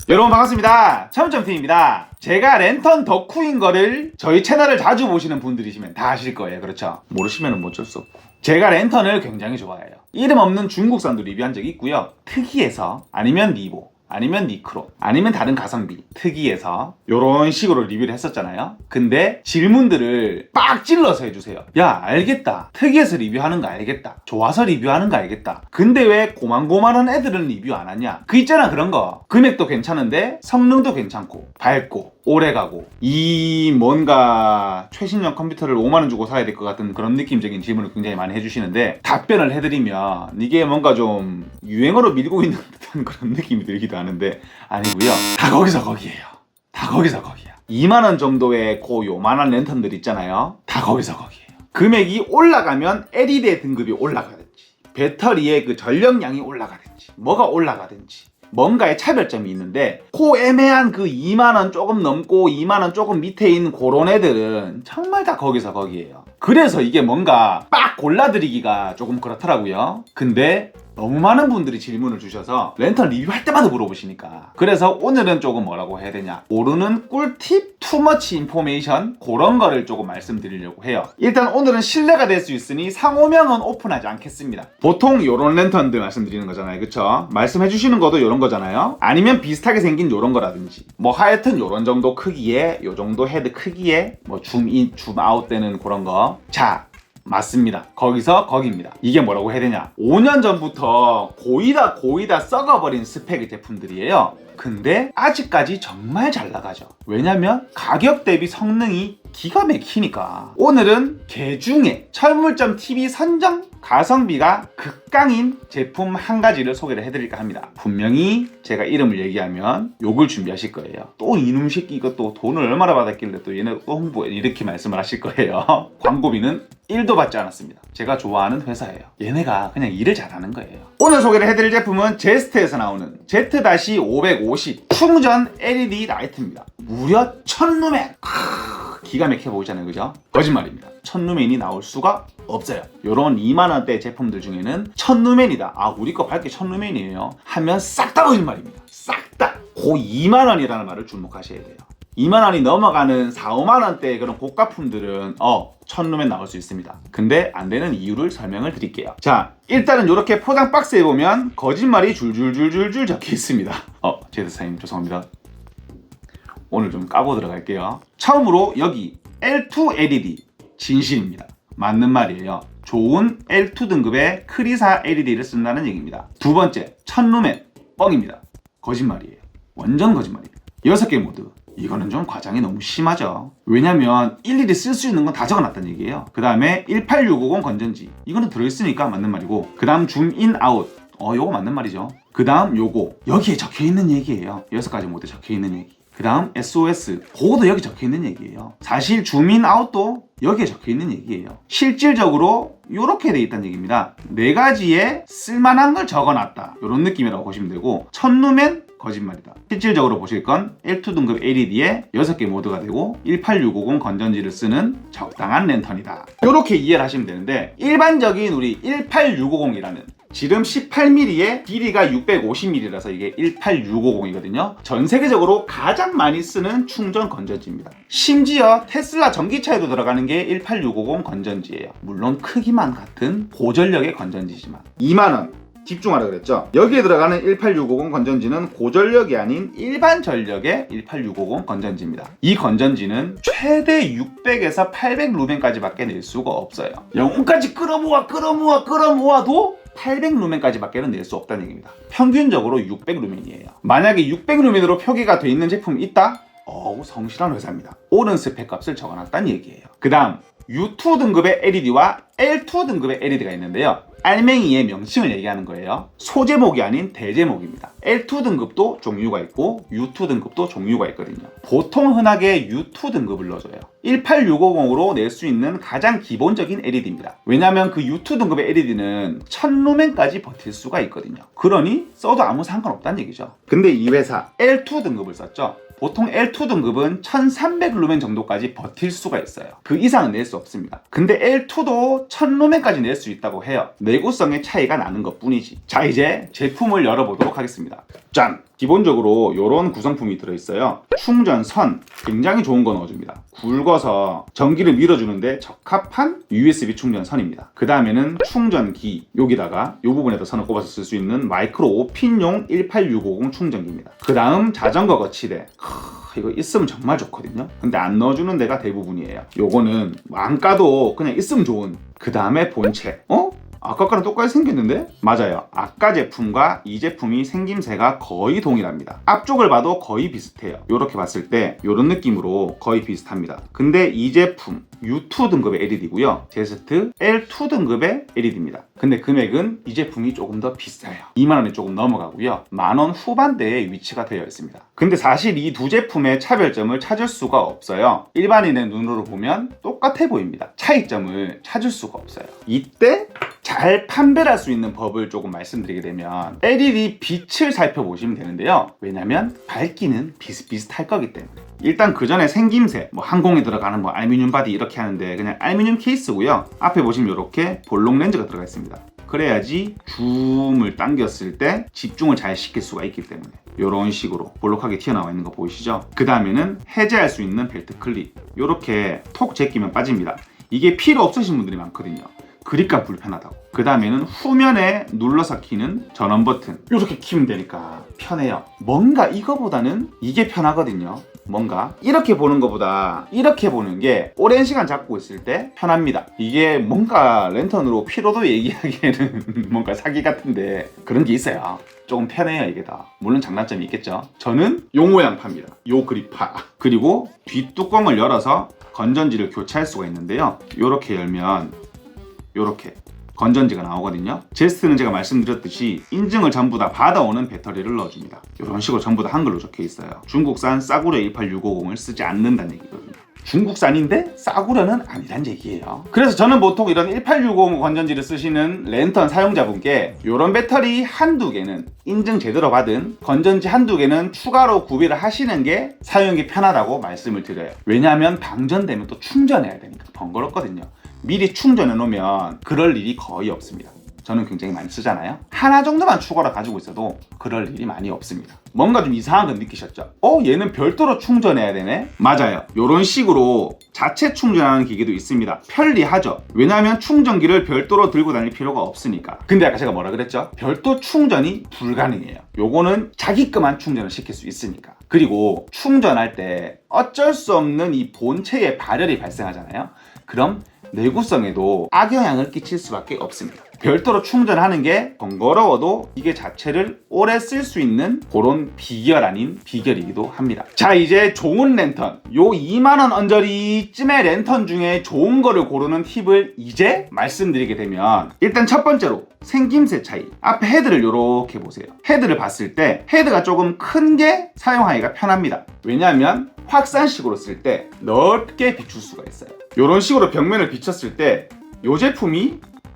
여러분 반갑습니다. 차문점팀입니다. 제가 랜턴 덕후인 거를 저희 채널을 자주 보시는 분들이시면 다 아실 거예요. 그렇죠? 모르시면 어쩔 수 없고. 제가 랜턴을 굉장히 좋아해요. 이름 없는 중국산도 리뷰한 적이 있고요. 특이해서 아니면 리보 아니면 니크로 아니면 다른 가성비 특이해서 이런 식으로 리뷰를 했었잖아요. 근데 질문들을 빡 찔러서 해주세요. 야 알겠다, 특이해서 리뷰하는 거 알겠다, 좋아서 리뷰하는 거 알겠다, 근데 왜 고만고만한 애들은 리뷰 안 하냐, 그 있잖아. 그런 거 금액도 괜찮은데 성능도 괜찮고 밝고 오래가고 이 뭔가 최신형 컴퓨터를 5만원 주고 사야 될 것 같은 그런 느낌적인 질문을 굉장히 많이 해주시는데, 답변을 해드리면 이게 뭔가 좀 유행어로 밀고 있는 듯한 그런 느낌이 들기도 하는데 아니고요. 다 거기서 거기에요. 다 거기서 거기야. 2만원 정도의 그 요만한 랜턴들 있잖아요. 다 거기서 거기에요. 금액이 올라가면 LED의 등급이 올라가든지 배터리의 그 전력량이 올라가든지 뭐가 올라가든지 뭔가의 차별점이 있는데, 그 애매한 그 2만원 조금 넘고 2만원 조금 밑에 있는 그런 애들은 정말 다 거기서 거기에요. 그래서 이게 뭔가 빡 골라드리기가 조금 그렇더라고요. 근데 너무 많은 분들이 질문을 주셔서 랜턴 리뷰할 때마다 물어보시니까, 그래서 오늘은 조금 뭐라고 해야 되냐, 모르는 꿀팁, 투머치 인포메이션 그런 거를 조금 말씀드리려고 해요. 일단 오늘은 신뢰가 될 수 있으니 상호명은 오픈하지 않겠습니다. 보통 요런 랜턴들 말씀드리는 거잖아요. 그쵸? 말씀해 주시는 것도 요런 거잖아요. 아니면 비슷하게 생긴 요런 거라든지 뭐 하여튼 요런 정도 크기에 요 정도 헤드 크기에 뭐 줌인 줌아웃 되는 그런 거. 자, 맞습니다. 거기서 거기입니다. 이게 뭐라고 해야 되냐, 5년 전부터 고이다 썩어버린 스펙의 제품들이에요. 근데 아직까지 정말 잘 나가죠. 왜냐면 가격 대비 성능이 기가 막히니까. 오늘은 개 중에 철물점 TV 선정 가성비가 극강인 제품 한 가지를 소개를 해드릴까 합니다. 분명히 제가 이름을 얘기하면 욕을 준비하실 거예요. 또 이놈 새끼 이거 또 돈을 얼마나 받았길래 또 얘네 또 홍보해, 이렇게 말씀을 하실 거예요. 광고비는 1도 받지 않았습니다. 제가 좋아하는 회사예요. 얘네가 그냥 일을 잘하는 거예요. 오늘 소개를 해드릴 제품은 제스트에서 나오는 Z-550 충전 LED 라이트입니다. 무려 1000루멘. 기가 막혀 보이잖아요. 그죠? 거짓말입니다. 1000루멘이 나올 수가 없어요. 요런 2만원대 제품들 중에는 1000루멘이다, 아 우리 거 밝게 1000루멘이에요 하면 싹 다 거짓말입니다. 싹 다. 그 2만원이라는 말을 주목하셔야 돼요. 2만원이 넘어가는 4, 5만원대의 그런 고가품들은 1000루멘 나올 수 있습니다. 근데 안 되는 이유를 설명을 드릴게요. 자, 일단은 이렇게 포장 박스에 보면 거짓말이 줄줄줄줄줄 적혀 있습니다. 제드사님 죄송합니다. 오늘 좀 까고 들어갈게요. 처음으로 여기 L2 LED 진실입니다. 맞는 말이에요. 좋은 L2 등급의 크리사 LED를 쓴다는 얘기입니다. 두 번째, 1000루멘 뻥입니다. 거짓말이에요. 완전 거짓말입니다. 6개 모드. 이거는 좀 과장이 너무 심하죠. 왜냐면 일일이 쓸 수 있는 건 다 적어놨다는 얘기예요. 그 다음에 18650 건전지, 이거는 들어있으니까 맞는 말이고, 그 다음 줌인 아웃, 요거 맞는 말이죠. 그 다음 요거 여기에 적혀있는 얘기예요. 6가지 모드 적혀있는 얘기. 그 다음 SOS, 그거도 여기 적혀있는 얘기예요. 사실 줌인 아웃도 여기에 적혀있는 얘기예요. 실질적으로 이렇게 돼 있다는 얘기입니다. 4가지에 쓸만한 걸 적어놨다, 이런 느낌이라고 보시면 되고, 1000루멘 거짓말이다. 실질적으로 보실 건 L2 등급 LED에 6개 모드가 되고 18650 건전지를 쓰는 적당한 랜턴이다, 이렇게 이해를 하시면 되는데, 일반적인 우리 18650이라는 지름 18mm에 길이가 650mm라서 이게 18650이거든요. 전 세계적으로 가장 많이 쓰는 충전 건전지입니다. 심지어 테슬라 전기차에도 들어가는 게 18650 건전지예요. 물론 크기만 같은 고전력의 건전지지만. 2만원 집중하라 그랬죠. 여기에 들어가는 18650 건전지는 고전력이 아닌 일반 전력의 18650 건전지입니다. 이 건전지는 최대 600에서 800루멘까지 밖에 낼 수가 없어요. 영혼까지 끌어모아도 800루멘까지 밖에는 낼 수 없다는 얘기입니다. 평균적으로 600루멘이에요. 만약에 600루멘으로 표기가 돼 있는 제품이 있다? 성실한 회사입니다. 옳은 스펙 값을 적어놨다는 얘기예요. 그 다음 U2 등급의 LED와 L2 등급의 LED가 있는데요. 알맹이의 명칭을 얘기하는 거예요. 소제목이 아닌 대제목입니다. L2 등급도 종류가 있고 U2 등급도 종류가 있거든요. 보통 흔하게 U2 등급을 넣어줘요. 18650으로 낼 수 있는 가장 기본적인 LED입니다. 왜냐하면 그 U2 등급의 LED는 1000루멘까지 버틸 수가 있거든요. 그러니 써도 아무 상관없다는 얘기죠. 근데 이 회사 L2 등급을 썼죠. 보통 L2 등급은 1300루멘 정도까지 버틸 수가 있어요. 그 이상은 낼 수 없습니다. 근데 L2도 1000루멘까지 낼 수 있다고 해요. 내구성의 차이가 나는 것 뿐이지. 자, 이제 제품을 열어보도록 하겠습니다. 짠! 기본적으로 이런 구성품이 들어있어요. 충전선 굉장히 좋은 거 넣어줍니다. 굵어서 전기를 밀어주는데 적합한 USB 충전선입니다. 그 다음에는 충전기, 여기다가 이 부분에다 선을 꼽아서 쓸 수 있는 마이크로 5핀용 18650 충전기입니다. 그 다음 자전거 거치대. 이거 있으면 정말 좋거든요. 근데 안 넣어주는 데가 대부분이에요. 요거는 안 까도 그냥 있으면 좋은. 그 다음에 본체. 아까 거랑 똑같이 생겼는데? 맞아요. 아까 제품과 이 제품이 생김새가 거의 동일합니다. 앞쪽을 봐도 거의 비슷해요. 이렇게 봤을 때 이런 느낌으로 거의 비슷합니다. 근데 이 제품 U2 등급의 LED고요. 제스트 L2 등급의 LED입니다. 근데 금액은 이 제품이 조금 더 비싸요. 2만원이 조금 넘어가고요. 만원 후반대에 위치가 되어 있습니다. 근데 사실 이 두 제품의 차별점을 찾을 수가 없어요. 일반인의 눈으로 보면 똑같아 보입니다. 차이점을 찾을 수가 없어요. 이때 잘 판별할 수 있는 법을 조금 말씀드리게 되면 LED 빛을 살펴보시면 되는데요. 왜냐면 밝기는 비슷비슷할 거기 때문에. 일단 그 전에 생김새, 항공에 들어가는 알루미늄 바디 이렇게 하는데 그냥 알루미늄 케이스고요. 앞에 보시면 이렇게 볼록 렌즈가 들어가 있습니다. 그래야지 줌을 당겼을 때 집중을 잘 시킬 수가 있기 때문에 이런 식으로 볼록하게 튀어나와 있는 거 보이시죠? 그 다음에는 해제할 수 있는 벨트 클립, 이렇게 톡 제끼면 빠집니다. 이게 필요 없으신 분들이 많거든요. 그립감 불편하다고. 그 다음에는 후면에 눌러서 키는 전원 버튼, 이렇게 키면 되니까 편해요. 뭔가 이거보다는 이게 편하거든요. 뭔가 이렇게 보는 것보다 이렇게 보는 게 오랜 시간 잡고 있을 때 편합니다. 이게 뭔가 랜턴으로 피로도 얘기하기에는 뭔가 사기 같은데 그런 게 있어요. 조금 편해요. 이게 다 물론 장단점이 있겠죠. 저는 요 모양 팝니다. 요 그립파. 그리고 뒷뚜껑을 열어서 건전지를 교체할 수가 있는데요. 요렇게 열면 요렇게 건전지가 나오거든요. 제스트는 제가 말씀드렸듯이 인증을 전부 다 받아오는 배터리를 넣어줍니다. 이런 식으로 전부 다 한글로 적혀 있어요. 중국산 싸구려 18650을 쓰지 않는다는 얘기거든요. 중국산인데 싸구려는 아니란 얘기예요. 그래서 저는 보통 이런 18650 건전지를 쓰시는 랜턴 사용자분께 이런 배터리 한두 개는 인증 제대로 받은 건전지 한두 개는 추가로 구비를 하시는 게 사용이 편하다고 말씀을 드려요. 왜냐하면 방전되면 또 충전해야 되니까 번거롭거든요. 미리 충전해 놓으면 그럴 일이 거의 없습니다. 저는 굉장히 많이 쓰잖아요. 하나 정도만 추가로 가지고 있어도 그럴 일이 많이 없습니다. 뭔가 좀 이상한 건 느끼셨죠? 얘는 별도로 충전해야 되네? 맞아요. 이런 식으로 자체 충전하는 기계도 있습니다. 편리하죠. 왜냐하면 충전기를 별도로 들고 다닐 필요가 없으니까. 근데 아까 제가 뭐라 그랬죠? 별도 충전이 불가능해요. 요거는 자기 것만 충전을 시킬 수 있으니까. 그리고 충전할 때 어쩔 수 없는 이 본체의 발열이 발생하잖아요. 그럼 내구성에도 악영향을 끼칠 수밖에 없습니다. 별도로 충전하는 게 번거로워도 이게 자체를 오래 쓸 수 있는 그런 비결 아닌 비결이기도 합니다. 자, 이제 좋은 랜턴, 요 2만원 언저리쯤의 랜턴 중에 좋은 거를 고르는 팁을 이제 말씀드리게 되면, 일단 첫 번째로 생김새 차이. 앞에 헤드를 이렇게 보세요. 헤드를 봤을 때 헤드가 조금 큰 게 사용하기가 편합니다. 왜냐하면 확산식으로 쓸 때 넓게 비출 수가 있어요. 이런 식으로 벽면을 비쳤을 때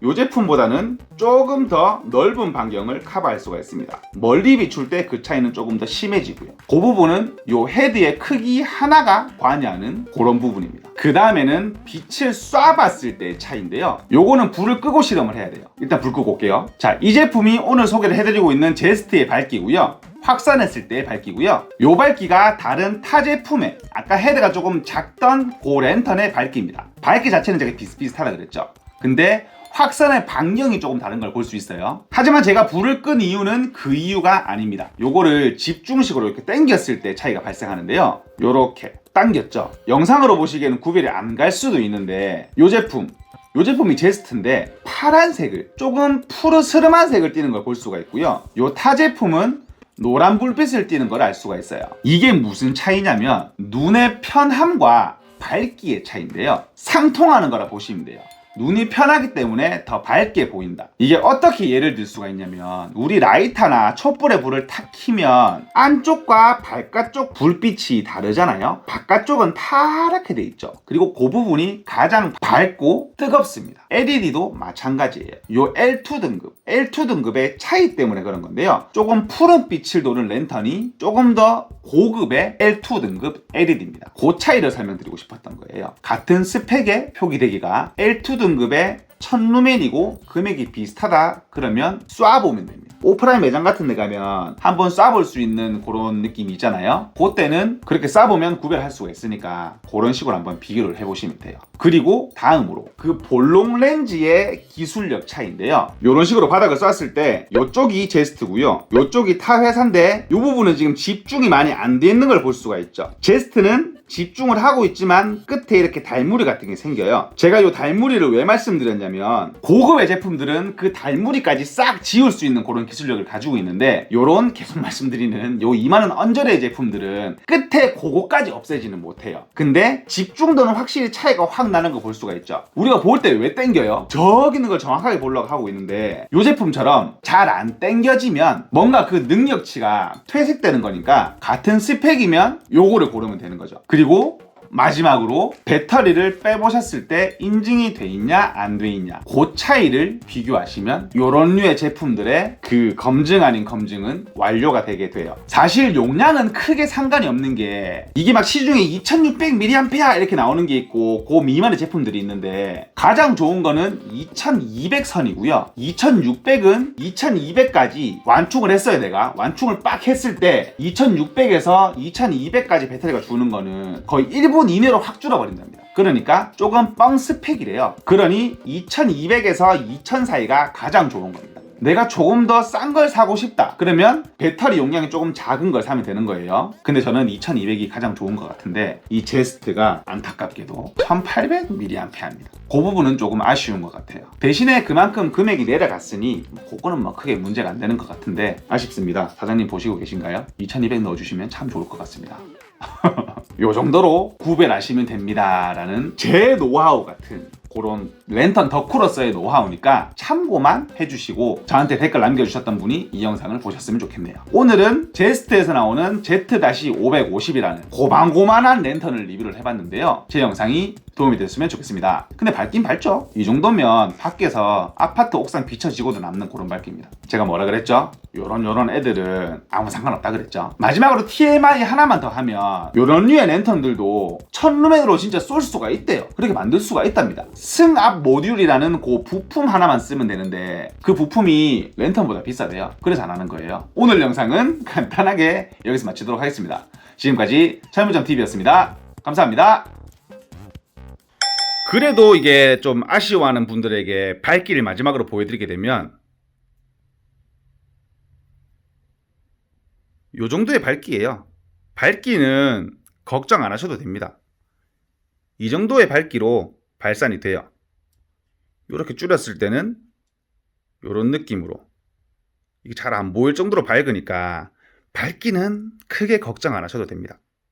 이 제품보다는 조금 더 넓은 반경을 커버할 수가 있습니다. 멀리 비출 때 그 차이는 조금 더 심해지고요. 그 부분은 이 헤드의 크기 하나가 관여하는 그런 부분입니다. 그 다음에는 빛을 쏴봤을 때의 차이인데요. 요거는 불을 끄고 실험을 해야 돼요. 일단 불 끄고 올게요. 자, 이 제품이 오늘 소개를 해드리고 있는 제스트의 밝기고요. 확산했을 때의 밝기고요. 요 밝기가 다른 타 제품의 아까 헤드가 조금 작던 그 랜턴의 밝기입니다. 밝기 자체는 되게 비슷비슷하다 그랬죠. 근데 확산의 반경이 조금 다른 걸 볼 수 있어요. 하지만 제가 불을 끈 이유는 그 이유가 아닙니다. 요거를 집중식으로 이렇게 당겼을 때 차이가 발생하는데요. 요렇게 당겼죠. 영상으로 보시기에는 구별이 안 갈 수도 있는데 요 제품이 제스트인데 파란색을 조금 푸르스름한 색을 띠는 걸 볼 수가 있고요. 요 타 제품은 노란 불빛을 띠는 걸 알 수가 있어요. 이게 무슨 차이냐면 눈의 편함과 밝기의 차이인데요. 상통하는 거라 보시면 돼요. 눈이 편하기 때문에 더 밝게 보인다. 이게 어떻게 예를 들 수가 있냐면, 우리 라이터나 촛불에 불을 탁 켜면 안쪽과 바깥쪽 불빛이 다르잖아요. 바깥쪽은 파랗게 돼 있죠. 그리고 그 부분이 가장 밝고 뜨겁습니다. LED도 마찬가지예요. 요 L2 등급의 차이 때문에 그런 건데요. 조금 푸른 빛을 도는 랜턴이 조금 더 고급의 L2 등급 LED입니다. 그 차이를 설명드리고 싶었던 거예요. 같은 스펙의 표기대기가 L2 등급의 1000루멘이고 금액이 비슷하다 그러면 쏴보면 됩니다. 오프라인 매장 같은 데 가면 한번 쏴볼 수 있는 그런 느낌이 있잖아요. 그때는 그렇게 쏴보면 구별할 수가 있으니까 그런 식으로 한번 비교를 해보시면 돼요. 그리고 다음으로 그 볼록 렌즈의 기술력 차이인데요. 이런 식으로 바닥을 쐈을 때 이쪽이 제스트고요, 이쪽이 타 회사인데 이 부분은 지금 집중이 많이 안 돼 있는 걸 볼 수가 있죠. 제스트는 집중을 하고 있지만 끝에 이렇게 달무리 같은 게 생겨요. 제가 이 달무리를 왜 말씀드렸냐면 고급의 제품들은 그 달무리까지 싹 지울 수 있는 그런 기술력을 가지고 있는데 요런 계속 말씀드리는 요 2만원 언저리의 제품들은 끝에 그거까지 없애지는 못해요. 근데 집중도는 확실히 차이가 확 나는 거 볼 수가 있죠. 우리가 볼 때 왜 땡겨요? 저기 있는 걸 정확하게 보려고 하고 있는데 요 제품처럼 잘 안 땡겨지면 뭔가 그 능력치가 퇴색되는 거니까 같은 스펙이면 요거를 고르면 되는 거죠. 그리고 마지막으로 배터리를 빼보셨을 때 인증이 돼 있냐 안 돼 있냐 그 차이를 비교하시면 이런 류의 제품들의 그 검증 아닌 검증은 완료가 되게 돼요. 사실 용량은 크게 상관이 없는 게 이게 막 시중에 2600mAh 이렇게 나오는 게 있고 그 미만의 제품들이 있는데 가장 좋은 거는 2200선이고요 2600은 2200까지 완충을 했어요. 내가 완충을 빡 했을 때 2600에서 2200까지 배터리가 주는 거는 거의 1분 이내로 확 줄어버린답니다. 그러니까 조금 뻥 스펙이래요. 그러니 2200에서 2000 사이가 가장 좋은 겁니다. 내가 조금 더 싼 걸 사고 싶다 그러면 배터리 용량이 조금 작은 걸 사면 되는 거예요. 근데 저는 2200이 가장 좋은 것 같은데 이 제스트가 안타깝게도 1800mAh입니다. 그 부분은 조금 아쉬운 것 같아요. 대신에 그만큼 금액이 내려갔으니 그거는 뭐 크게 문제가 안 되는 것 같은데 아쉽습니다. 사장님 보시고 계신가요? 2200 넣어주시면 참 좋을 것 같습니다. 요 정도로 구별하시면 됩니다 라는 제 노하우 같은 그런 랜턴 덕후로서의 노하우니까 참고만 해주시고 저한테 댓글 남겨주셨던 분이 이 영상을 보셨으면 좋겠네요. 오늘은 제스트에서 나오는 Z-550이라는 고만고만한 랜턴을 리뷰를 해봤는데요. 제 영상이 도움이 됐으면 좋겠습니다. 근데 밝긴 밝죠? 이 정도면 밖에서 아파트 옥상 비춰지고도 남는 그런 밝기입니다. 제가 뭐라 그랬죠? 요런 애들은 아무 상관없다 그랬죠. 마지막으로 TMI 하나만 더 하면 요런 류의 랜턴들도 1000루멘으로 진짜 쏠 수가 있대요. 그렇게 만들 수가 있답니다. 승압 모듈이라는 그 부품 하나만 쓰면 되는데 그 부품이 랜턴보다 비싸대요. 그래서 안 하는 거예요. 오늘 영상은 간단하게 여기서 마치도록 하겠습니다. 지금까지 철무점TV였습니다. 감사합니다. 그래도 이게 좀 아쉬워하는 분들에게 밝기를 마지막으로 보여드리게 되면 요 정도의 밝기예요. 밝기는 걱정 안 하셔도 됩니다. 이 정도의 밝기로 발산이 돼요. 이렇게 줄였을 때는 이런 느낌으로 이게 잘 안 보일 정도로 밝으니까 밝기는 크게 걱정 안 하셔도 됩니다.